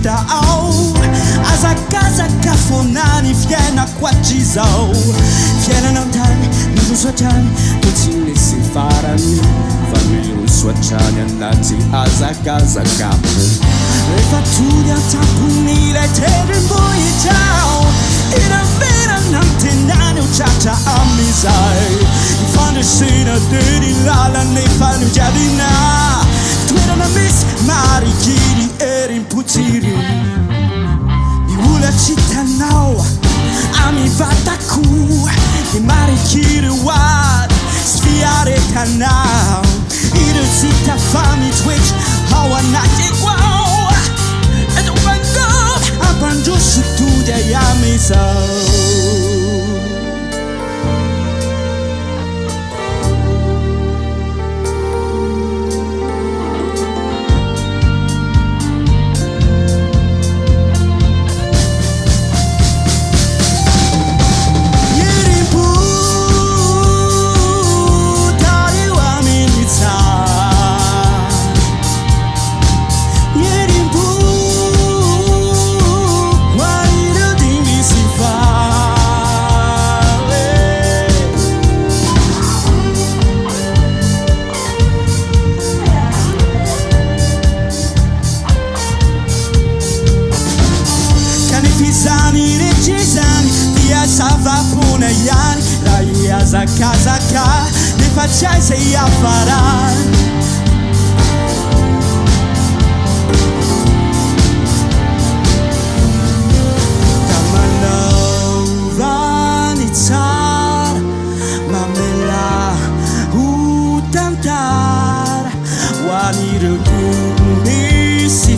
tao azakazaka fonany fiaina koatrizao fiainanao tany miroso atrany to tsy nisy farany fa miroso atrany anaty azakazaka rehefa tony an-tampony ilay tendrombohitrao iraverana amtenany ho tratra amizay ifandresena teny lalana efa nojabina toerana misy marikiny erim-potsiry miula tsy tanao amivatako ny marikiny hoady sy fiaretanao ireo tsy tafamitoetry ao anatiko ao edobango ampandroso tody ay amizao savapona yani raia zakazaka nefa tsy hay zay afarany da manaovany tsara mamela ho tantara ho an'ireo misy